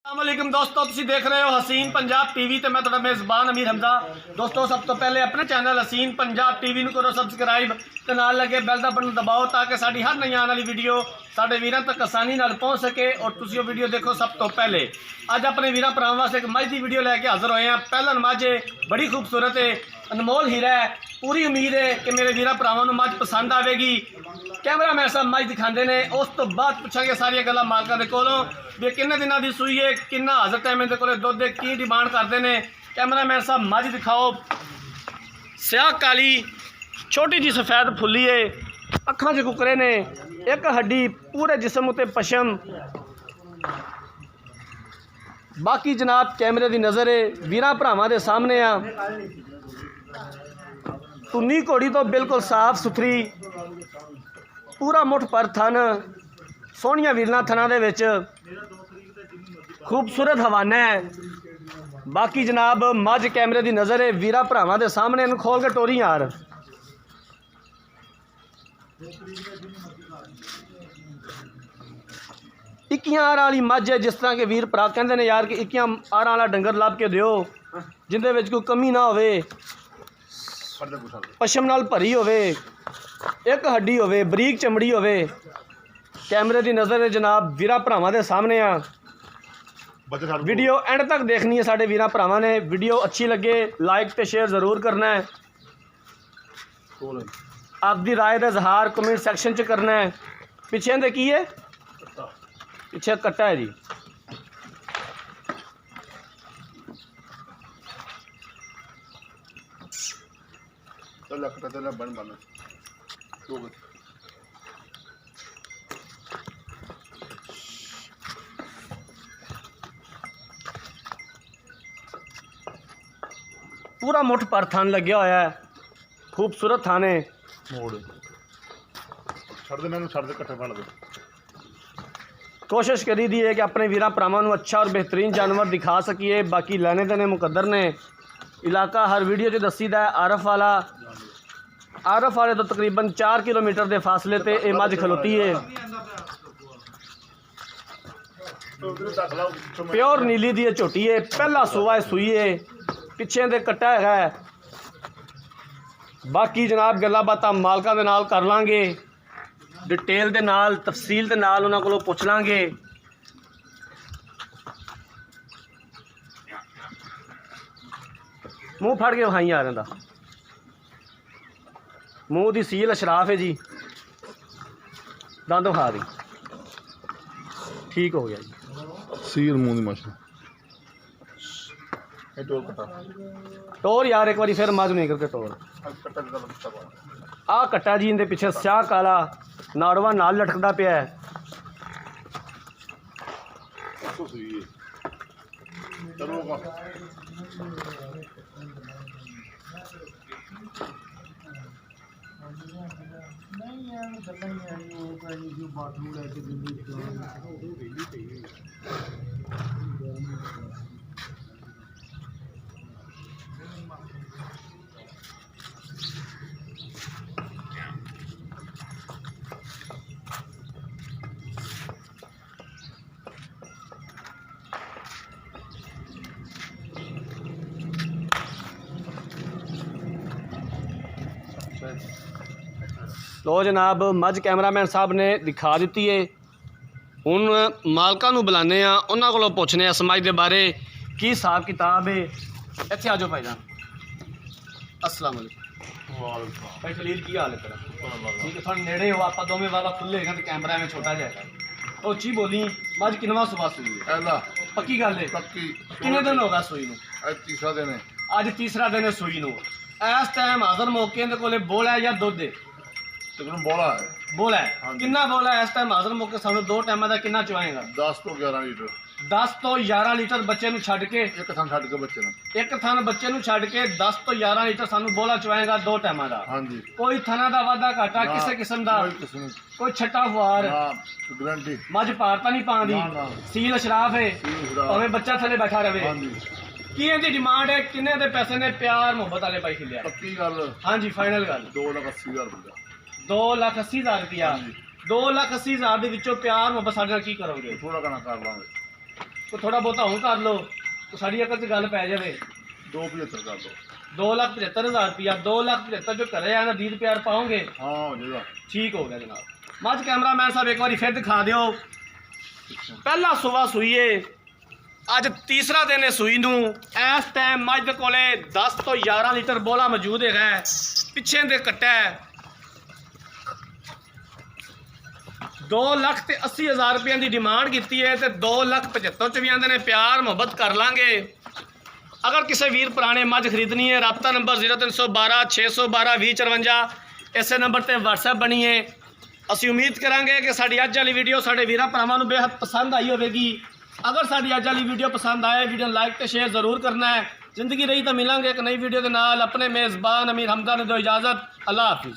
अस्सलामुअलैकुम दोस्तों, तुम देख रहे हो हसीन पंजाब टीवी तो मैं थोड़ा मेज़बान अमीर हमजा। दोस्तों सब तो पहले अपने चैनल हसीन पंजाब टीवी ਨੂੰ करो सबसक्राइब ਤੇ ਨਾਲ ਲੱਗੇ ਬੈਲ ਦਾ ਬਟਨ ਦਬਾਓ ਤਾਂ ਕਿ ਸਾਡੀ ਹਰ ਨਈ ਆਉਣ ਵਾਲੀ ਵੀਡੀਓ ਸਾਡੇ ਵੀਰਾਂ ਤੱਕ ਆਸਾਨੀ ਨਾਲ ਪਹੁੰਚ ਸਕੇ और ਤੁਸੀਂ ਉਹ ਵੀਡੀਓ ਦੇਖੋ ਸਭ ਤੋਂ ਪਹਿਲੇ। ਅੱਜ ਆਪਣੇ ਵੀਰਾਂ ਭਰਾਵਾਂ ਵਾਸਤੇ ਇੱਕ ਮੱਝ ਦੀ ਵੀਡੀਓ ਲੈ ਕੇ ਹਾਜ਼ਰ ਹੋਏ ਆ। ਪਹਿਲਾ ਮੱਝ बड़ी खूबसूरत है, अनमोल हीरा है। पूरी उम्मीद है कि मेरे वीर भरावां नूं मੱਝ पसंद आएगी। कैमरा मैन साहब मੱਝ दिखाते हैं, उस तो बाद पूछांगे सारिया गल्लां मालकां दे कोलों भी किन्ने दिनां दी सूई है, किन्ना हाज़र टाइम इहदे कोले दुध दे की डिमांड करते हैं। कैमरा मैन साहब मੱਝ दिखाओ। स्याह काली छोटी जी सफेद फुली है, अखां च कुकरे ने, एक हड्डी, पूरे जिसम उत्ते पशम। बाकी जनाब कैमरे की नज़र है वीरां भरावां दे सामने आ। धुनी घोड़ी तो बिल्कुल साफ सुथरी, पूरा मुठ पर थन, सोहणियां वीरना थना दे विच, खूबसूरत हवाना है। बाकी जनाब मੱਝ कैमरे की नज़र है वीरां भरावां दे सामने। इन्हूं खोल के टोरी यार। इक्कियां आरां वाली मੱਝ है, जिस तरह के वीर भरा कहते हैं यार कि इक्कियां आरां वाला डंगर लभ के दिओ जिंदे विच कोई कमी ना होवे, पशम नाल भरी होवे, एक हड्डी होवे, बरीक चमड़ी होवे। कैमरे की नज़र है जनाब वीरां भरावां दे सामने आ। वीडियो एंड तक देखनी है साडे वीरां भरावां ने। वीडियो अच्छी लगे लाइक तो शेयर ज़रूर करना है। आपकी राय का इजहार कमेंट सैक्शन च करना है। पिछे दे की है, पिछे कट्टा है जी। पूरा मुठ पर थान लग्या होया है, खूबसूरत थान है। कोशिश करी दी है कि अपने वीरां भरावां नूं अच्छा और बेहतरीन जानवर दिखा सकीए। बाकी लेने देने मुकद्दर ने। इलाका हर वीडियो च दसीदा है आरफ वाला। आरफ वाले तो तकरीबन 4 किलोमीटर के फासले ते ये मੱਝ खलोती है। प्योर नीली दी झोटी है, पहला सूआ है, सूई है, पिछे दे कट्टा है। बाकी जनाब गल्लां बातां मालकां दे नाल कर लांगे, डिटेल दे नाल तफसील दे नाल उन्हां कोलों पुछ लांगे। मूँह फड़ के विखाई आ रहा, मूँह की सील अशराफ है जी, दंद विखा दी, ठीक हो गया जी। सील मूँह की मछ टोर यार एक बार फिर मੱਝ नहीं करके टोर आ कट्टा जी। इनके पिछे स्याह काला नाड़वा नाल लटकदा पिया है। लो जनाब मੱਝ कैमरामैन साहब ने दिखा दी है। हुण मालकां नूं बुलाने आ, उन्हां कोलों पुछने आ इस मੱਝ दे बारे की हिसाब किताब है। इत्थे आ जाओ भाईजान। अस्सलाम वालेकुम भाई खलील, की हाल है तेरा? ठीक है, थोड़ा नेड़े हो, आप दोवें वाला खुले हैं तो कैमरा में छोटा जाएगा। तो ची बोली मੱਝ किनवा सुबह सूई है? पहला पक्की गल है? पक्की। कितने दिन होगा सूई नूं? आज तीसरा दिन है। अज तीसरा दिन है सूई नूं। इस टाइम हाज़र मौके इहदे कोले बोला है या दुध है? बोला है। बोला है कितना बोला है इस टाइम हाज़र मौके सानू दो टाइम का कितना चुआएगा? 10 तो 11 लीटर। 10 तो 11 लीटर बच्चे नूं छड्ड के, एक थान छड्ड के बच्चे ने, एक थान बच्चे नूं छड्ड के 10 तो 11 लीटर सानू बोला चुआएगा दो टाइम का। हाँ जी। कोई थाना का वाधा घाटा किसी किस्म का? कोई छट्टा फुआर? गारंटी। मੱਝ पारता नहीं पाँदी, सील अशराफ है, भावें बच्चा थले बैठा रहे। हाँ जी। की इहदी डिमांड है, किन्ने दे पैसे ने? प्यार मुहब्बत वाले पाई खिलिया। पक्की गल? हाँ जी फाइनल गल। 2,80,000 रुपया। 2,80,000 रुपया। 2,80,000 ਦੇ ਵਿੱਚੋਂ ਪਿਆਰ ਮੁਹੱਬਤ ਸਾਡੇ ਨਾਲ ਕੀ ਕਰੋਗੇ? थोड़ा घना कर लांगे। ਕੋਈ ਥੋੜਾ ਬਹੁਤਾ ਹੁਣ ਕਰ ਲਓ ਤਾਂ ਸਾਡੀ ਅਕਲ 'ਚ ਗੱਲ ਪੈ ਜਾਵੇ। 275 ਕਰ ਦੋ। 2,75,000 रुपया 2,75,000 जो करे है ना 20 रुपया पाओगे। हाँ हो जाएगा। ठीक हो गया जनाब। मझ कैमरा मैन साहब एक बार फिर दिखा दियो। पहला सुबह सुई है अज तीसरा दिन है सुई नूं। इस टाइम मझ दे कोले 10 तो 11 लीटर बोला मौजूद है। पिछे दे कट्टा है 2,80,000 रुपये की डिमांड की है तो 2,75,000 च भी आंदे ने प्यार मुहब्बत कर लांगे। अगर किसी वीर पुराने मझ खरीदनी है राबता नंबर 0312 612 2054 इस नंबर पर व्हाट्सएप बनी है। असी उम्मीद करांगे कि साड़ी अज वाली वीडियो साढ़े वीर भरावां नूं बेहद पसंद आई होगी। अगर साड़ी अज वाली वीडियो पसंद आए वीडियो लाइक तो शेयर जरूर करना है। जिंदगी रही तो मिलांगे एक नई वीडियो के नाल। अपने मेज़बान अमीर हमजा ने दो इजाज़त। अल्लाह हाफिज़।